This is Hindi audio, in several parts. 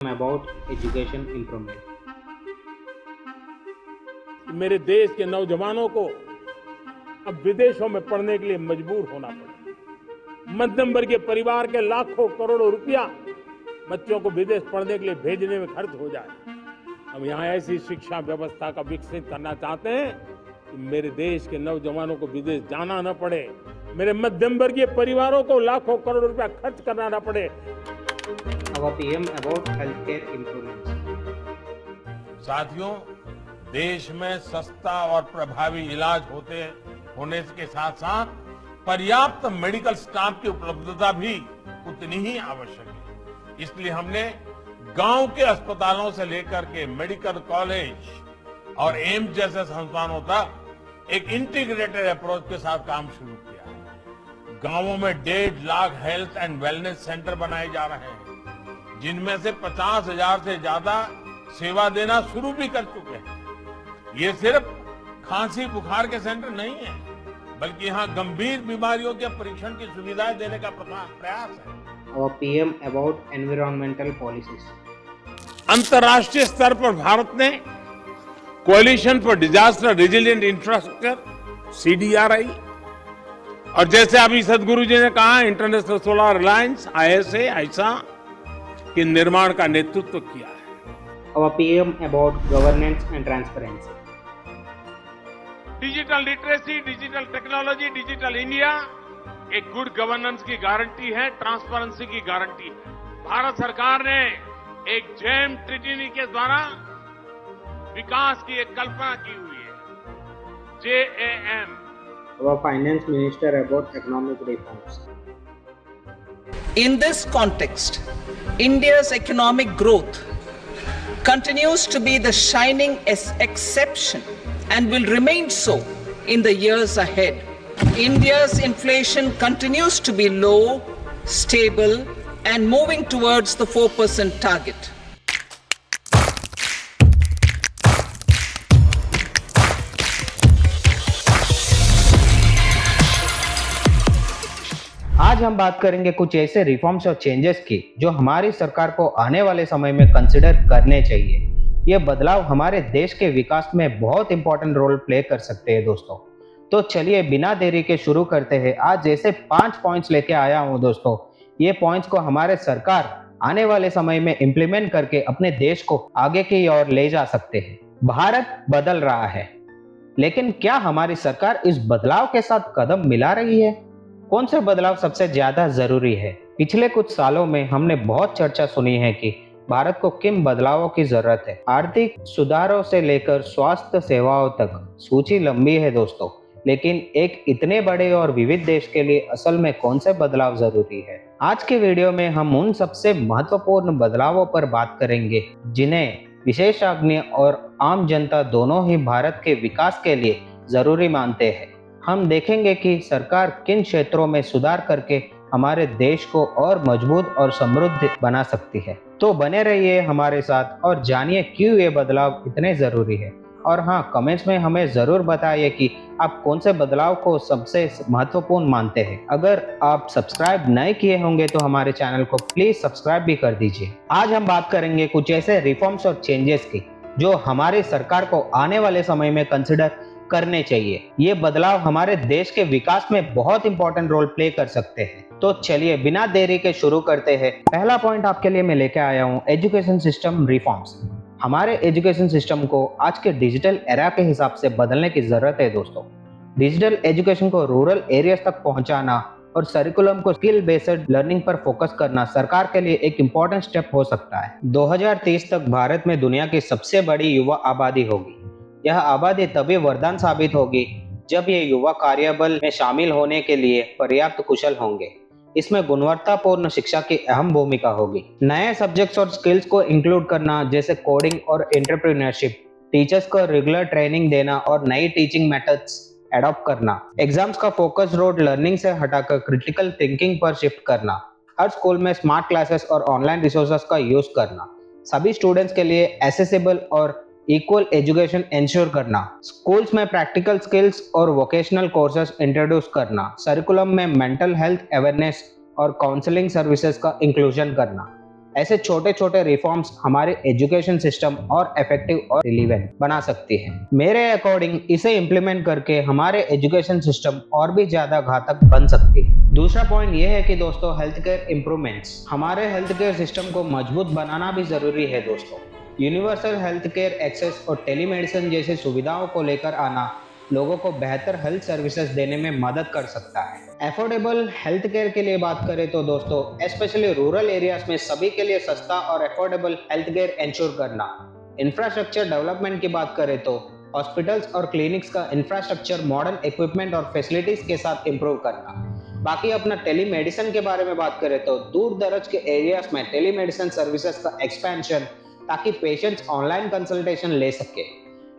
about education improvement. मेरे देश के नौजवानों को अब विदेशों में पढ़ने के लिए मजबूर होना पड़े। मध्यम वर्गीय परिवार के लाखों करोड़ों रुपया बच्चों को विदेश पढ़ने के लिए भेजने में खर्च हो जाए। हम यहाँ ऐसी शिक्षा व्यवस्था का विकसित करना चाहते हैं कि मेरे देश के नौजवानों को विदेश जाना न पड़े, मेरे मध्यम वर्गीय परिवारों को लाखों करोड़ रुपया खर्च करना न पड़े। Our PM about healthcare improvements. साथियों, देश में सस्ता और प्रभावी इलाज होने के साथ साथ पर्याप्त मेडिकल स्टाफ की उपलब्धता भी उतनी ही आवश्यक है। इसलिए हमने गांव के अस्पतालों से लेकर के मेडिकल कॉलेज और एम्स जैसे संस्थानों तक एक इंटीग्रेटेड अप्रोच के साथ काम शुरू किया है। गांवों में 1.5 lakh health and wellness centre बनाए जा रहे हैं, जिनमें से 50,000 से ज्यादा सेवा देना शुरू भी कर चुके हैं। ये सिर्फ खांसी बुखार के सेंटर नहीं है, बल्कि यहाँ गंभीर बीमारियों के परीक्षण की सुविधाएं देने का प्रयास है। Our PM about environmental policies. अंतर्राष्ट्रीय स्तर पर भारत ने coalition for disaster resilient infrastructure CDRI और जैसे अभी सदगुरु जी ने कहा इंटरनेशनल सोलर अलायंस ISA के निर्माण का नेतृत्व किया है। Our PM about governance and transparency. Digital literacy, digital technology, digital India एक गुड गवर्नेंस की गारंटी है, ट्रांसपेरेंसी की गारंटी है। भारत सरकार ने एक जैम ट्रिटी के द्वारा विकास की एक कल्पना की हुई है, JAM। Our finance minister about economic reforms. In this context, India's economic growth continues to be the shining exception and will remain so in the years ahead. India's inflation continues to be low, stable, and moving towards the 4% target. आज हम बात करेंगे कुछ ऐसे रिफॉर्म्स और चेंजेस की जो हमारी सरकार को आने वाले समय में कंसिडर करने चाहिए। ये बदलाव हमारे देश के विकास में बहुत इंपॉर्टेंट रोल प्ले कर सकते हैं दोस्तों। तो चलिए बिना देरी के शुरू करते हैं। आज जैसे 5 पॉइंट्स लेके आया हूँ दोस्तों, ये पॉइंट्स को हमारे सरकार आने वाले समय में इम्प्लीमेंट करके अपने देश को आगे की ओर ले जा सकते हैं। भारत बदल रहा है, लेकिन क्या हमारी सरकार इस बदलाव के साथ कदम मिला रही है? कौन से बदलाव सबसे ज्यादा जरूरी है? पिछले कुछ सालों में हमने बहुत चर्चा सुनी है कि भारत को किन बदलावों की जरूरत है। आर्थिक सुधारों से लेकर स्वास्थ्य सेवाओं तक सूची लंबी है दोस्तों, लेकिन एक इतने बड़े और विविध देश के लिए असल में कौन से बदलाव जरूरी है? आज के वीडियो में हम उन सबसे महत्वपूर्ण बदलावों पर बात करेंगे जिन्हें विशेषज्ञ और आम जनता दोनों ही भारत के विकास के लिए जरूरी मानते हैं। हम देखेंगे कि सरकार किन क्षेत्रों में सुधार करके हमारे देश को और मजबूत और समृद्ध बना सकती है। तो बने रहिए हमारे साथ और जानिए क्यों ये बदलाव इतने जरूरी है। और हाँ, कमेंट्स में हमें जरूर बताइए कि आप कौन से बदलाव को सबसे महत्वपूर्ण मानते हैं। अगर आप सब्सक्राइब नहीं किए होंगे तो हमारे चैनल को प्लीज सब्सक्राइब भी कर दीजिए। आज हम बात करेंगे कुछ ऐसे रिफॉर्म्स और चेंजेस की जो हमारी सरकार को आने वाले समय में कंसिडर करने चाहिए। ये बदलाव हमारे देश के विकास में बहुत इंपॉर्टेंट रोल प्ले कर सकते हैं। तो चलिए बिना देरी के शुरू करते हैं। पहला पॉइंट आपके लिए मैं लेके आया हूँ, एजुकेशन सिस्टम रिफॉर्म्स। हमारे एजुकेशन सिस्टम को आज के डिजिटल एरा के हिसाब से बदलने की जरूरत है दोस्तों। डिजिटल एजुकेशन को रूरल एरियाज तक पहुंचाना और करिकुलम को स्किल बेस्ड लर्निंग पर फोकस करना सरकार के लिए एक इम्पोर्टेंट स्टेप हो सकता है। 2030 तक भारत में दुनिया की सबसे बड़ी युवा आबादी होगी। यह आबादी तभी वरदान साबित होगी जब ये युवा कार्यबल में शामिल होने के लिए पर्याप्त कुशल होंगे। इसमें गुणवत्तापूर्ण शिक्षा की अहम भूमिका होगी। नए सब्जेक्ट्स और स्किल्स को इंक्लूड करना जैसे कोडिंग और एंटरप्रेन्योरशिप, टीचर्स को रेगुलर ट्रेनिंग देना और नई टीचिंग मेथड्स एडॉप्ट करना, एग्जाम्स का फोकस रोड लर्निंग से हटाकर क्रिटिकल थिंकिंग पर शिफ्ट करना, हर स्कूल में स्मार्ट क्लासेस और ऑनलाइन रिसोर्सेज का यूज करना, सभी स्टूडेंट्स के लिए एसेसिबल और इक्वल एजुकेशन इंश्योर करना, स्कूल्स में प्रैक्टिकल स्किल्स और वोकेशनल कोर्सेज इंट्रोड्यूस करना, करिकुलम में मेंटल हेल्थ अवेयरनेस और काउंसलिंग सर्विसेज का इंक्लूजन करना, ऐसे छोटे छोटे रिफॉर्म्स हमारे एजुकेशन सिस्टम और इफेक्टिव और रिलीवेंट बना सकती है। मेरे अकॉर्डिंग इसे इम्प्लीमेंट करके हमारे एजुकेशन सिस्टम और भी ज्यादा घातक बन सकती है। दूसरा पॉइंट यह है कि दोस्तों हेल्थ केयर इम्प्रूवमेंट्स हमारे हेल्थ केयर सिस्टम को मजबूत बनाना भी जरूरी है दोस्तों। यूनिवर्सल हेल्थ केयर एक्सेस और टेलीमेडिसिन जैसी सुविधाओं को लेकर आना लोगों को बेहतर हेल्थ सर्विसेज देने में मदद कर सकता है। एफोर्डेबल हेल्थ केयर के लिए बात करें तो दोस्तों स्पेशली रूरल एरियाज में सभी के लिए सस्ता और एफोर्डेबल हेल्थ केयर इंश्योर करना। इंफ्रास्ट्रक्चर डेवलपमेंट की बात करें तो हॉस्पिटल्स और क्लिनिक्स का इंफ्रास्ट्रक्चर मॉडर्न इक्विपमेंट और फैसिलिटीज के साथ इंप्रूव करना। बाकी अपना टेलीमेडिसिन के बारे में बात करें तो दूर दराज के एरियाज में टेलीमेडिसिन सर्विसेज का एक्सपेंशन ताकि पेशेंट्स ऑनलाइन कंसल्टेशन ले सके।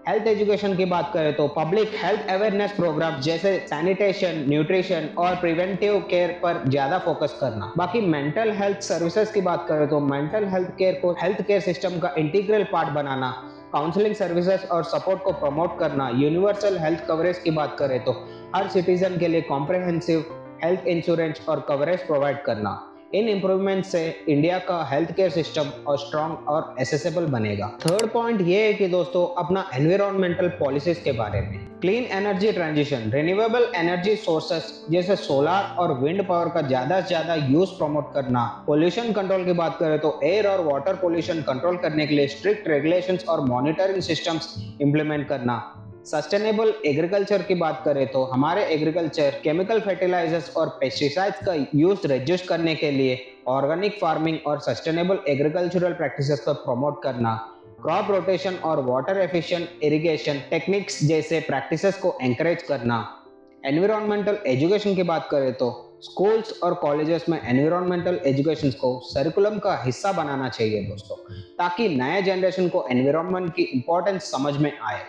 हेल्थ एजुकेशन की बात करें तो पब्लिक हेल्थ अवेयरनेस प्रोग्राम जैसे सैनिटेशन, न्यूट्रिशन और प्रिवेंटिव केयर पर ज्यादा फोकस करना। बाकी मेंटल हेल्थ सर्विसेज की बात करें तो मेंटल हेल्थ केयर को हेल्थ केयर सिस्टम का इंटीग्रल पार्ट बनाना, काउंसलिंग सर्विसेज और सपोर्ट को प्रमोट करना। यूनिवर्सल हेल्थ कवरेज की बात करें तो हर सिटीजन के लिए कॉम्प्रिहेंसिव हेल्थ इंश्योरेंस और कवरेज प्रोवाइड करना। इन इंप्रूवमेंट से इंडिया का हेल्थ केयर सिस्टम और स्ट्रॉन्ग और एसेसिबल बनेगा। थर्ड पॉइंट ये है कि दोस्तों अपना एनवायरमेंटल पॉलिसीज के बारे में clean energy transition, renewable energy sources जैसे सोलर और विंड पावर का ज्यादा से ज्यादा यूज प्रमोट करना। पोल्यूशन कंट्रोल की बात करें तो एयर और वाटर पोल्यूशन कंट्रोल करने के लिए स्ट्रिक्ट रेगुलेशंस और मॉनिटरिंग सिस्टम्स इंप्लीमेंट करना। सस्टेनेबल एग्रीकल्चर की बात करें तो हमारे एग्रीकल्चर केमिकल फर्टिलाइजर्स और पेस्टिसाइड्स का यूज रिड्यूस करने के लिए ऑर्गेनिक फार्मिंग और सस्टेनेबल एग्रीकल्चरल प्रैक्टिसेस को प्रमोट करना। क्रॉप रोटेशन और वाटर एफिशिएंट इरिगेशन टेक्निक्स जैसे प्रैक्टिसेस को एनकरेज करना। एनवायरमेंटल एजुकेशन की बात करें तो स्कूल्स और कॉलेजेस में एनवायरमेंटल एजुकेशन को करिकुलम का हिस्सा बनाना चाहिए दोस्तों, ताकि नए जनरेशन को एनवायरमेंट की इंपॉर्टेंस समझ में आए।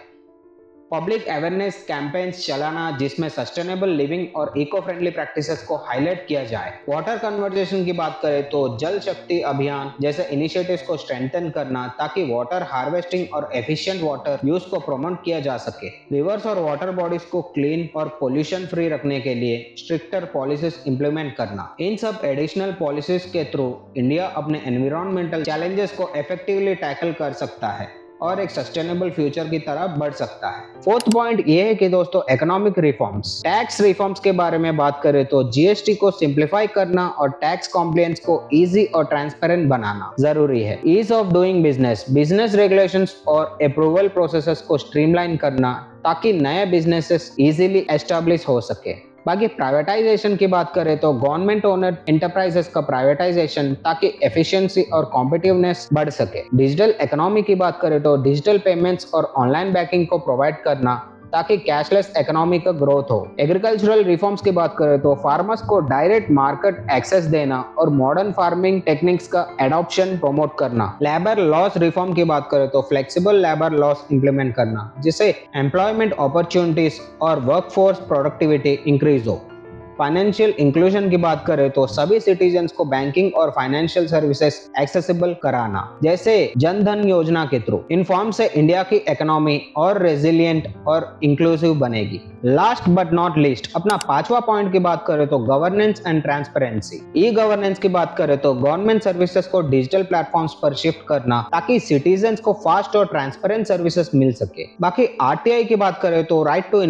पब्लिक अवेयरनेस कैंपेन्स चलाना जिसमें सस्टेनेबल लिविंग और इको फ्रेंडली प्रैक्टिसेस को हाईलाइट किया जाए। वाटर कन्वर्जेशन की बात करें तो जल शक्ति अभियान जैसे इनिशिएटिव्स को स्ट्रेंथन करना ताकि वाटर हार्वेस्टिंग और एफिशिएंट वाटर यूज को प्रमोट किया जा सके। रिवर्स और वाटर बॉडीज को क्लीन और पोल्यूशन फ्री रखने के लिए स्ट्रिक्टर पॉलिसीज इंप्लीमेंट करना। इन सब एडिशनल पॉलिसीज के थ्रू इंडिया अपने एनवायरमेंटल चैलेंजेस को इफेक्टिवली टैकल कर सकता है और एक सस्टेनेबल फ्यूचर की तरफ बढ़ सकता है। फोर्थ पॉइंट ये है कि दोस्तों इकोनॉमिक रिफॉर्म्स, टैक्स रिफॉर्म्स के बारे में बात करें तो जीएसटी को सिंप्लीफाई करना और टैक्स कॉम्प्लायंस को इजी और ट्रांसपेरेंट बनाना जरूरी है। Ease of doing business, business regulations और अप्रूवल प्रोसेसेस को स्ट्रीमलाइन करना ताकि नए बिजनेसेस इजीली एस्टैब्लिश हो सके। बाकी प्राइवेटाइजेशन की बात करें तो गवर्नमेंट ओनर एंटरप्राइजेस का प्राइवेटाइजेशन ताकि एफिशिएंसी और कॉम्पिटिटिवनेस बढ़ सके। डिजिटल इकोनॉमी की बात करें तो डिजिटल पेमेंट्स और ऑनलाइन बैंकिंग को प्रोवाइड करना ताकि कैशलेस इकोनॉमी का ग्रोथ हो। एग्रीकल्चरल रिफॉर्म्स की बात करें तो फार्मर्स को डायरेक्ट मार्केट एक्सेस देना और मॉडर्न फार्मिंग टेक्निक्स का एडॉप्शन प्रमोट करना। लेबर लॉस रिफॉर्म की बात करें तो फ्लेक्सिबल लेबर लॉस इंप्लीमेंट करना जिससे एम्प्लॉयमेंट अपॉर्चुनिटीज और वर्कफोर्स प्रोडक्टिविटी इंक्रीज हो। फाइनेंशियल इंक्लूजन की बात करें तो सभी सिटीजन्स को बैंकिंग और फाइनेंशियल सर्विसेज एक्सेसिबल कराना जैसे जन धन योजना के थ्रू। इन फॉर्म से इंडिया की इकोनॉमी और रेजिलिएंट और इंक्लूसिव बनेगी। लास्ट बट नॉट लीस्ट अपना पांचवा पॉइंट की बात करें तो governance and transparency. E governance की बात करें तो गवर्नमेंट सर्विसेज को डिजिटल प्लेटफॉर्म्स पर शिफ्ट करना ताकि सिटीजन्स को फास्ट और ट्रांसपेरेंट सर्विसेज मिल सके। बाकी आरटीआई की बात करें तो राइट टू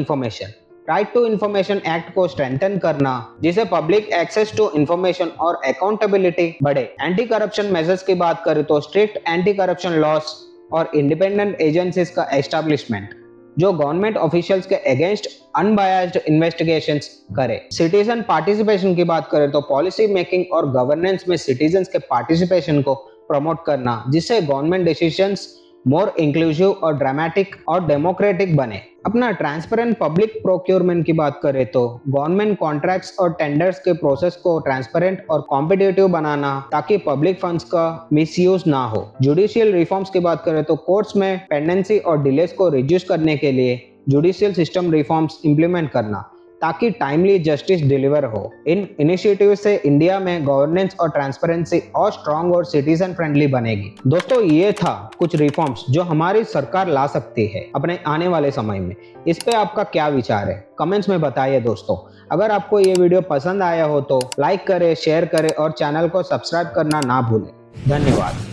इन्फॉर्मेशन एक्ट को स्ट्रेंथन करना जिसे पब्लिक एक्सेस टू इन्फॉर्मेशन और अकाउंटेबिलिटी बढ़े। एंटी करप्शन मेजर्स की बात करें तो स्ट्रिक्ट एंटी करप्शन लॉस और इंडिपेंडेंट एजेंसीज का एस्टैब्लिशमेंट जो गवर्नमेंट ऑफिशियल्स के अगेंस्ट अनबायस्ड इन्वेस्टिगेशंस करे। सिटीजन पार्टिसिपेशन की बात करें तो पॉलिसी मेकिंग और गवर्नेंस में सिटीजन्स के पार्टिसिपेशन को प्रमोट करना जिससे गवर्नमेंट डिसीजंस मोर इंक्लूसिव और ड्रामेटिक और डेमोक्रेटिक बने। अपना ट्रांसपेरेंट पब्लिक प्रोक्योरमेंट की बात करें तो गवर्नमेंट कॉन्ट्रैक्ट्स और टेंडर्स के प्रोसेस को ट्रांसपेरेंट और कॉम्पिटिटिव बनाना ताकि पब्लिक फंड्स का मिसयूज ना हो। जुडिशियल रिफॉर्म्स की बात करें तो कोर्ट्स में पेंडेंसी और डिलेस को रिड्यूस करने के लिए जुडिशियल सिस्टम रिफॉर्म्स इंप्लीमेंट करना ताकि टाइमली जस्टिस डिलीवर हो। इन इनिशिएटिव से इंडिया में गवर्नेंस और ट्रांसपेरेंसी और स्ट्रांग और सिटीजन फ्रेंडली बनेगी। दोस्तों ये था कुछ रिफॉर्म्स जो हमारी सरकार ला सकती है अपने आने वाले समय में। इस पे आपका क्या विचार है कमेंट्स में बताइए दोस्तों। अगर आपको ये वीडियो पसंद आया हो तो लाइक करें, शेयर करें और चैनल को सब्सक्राइब करना ना भूलें। धन्यवाद।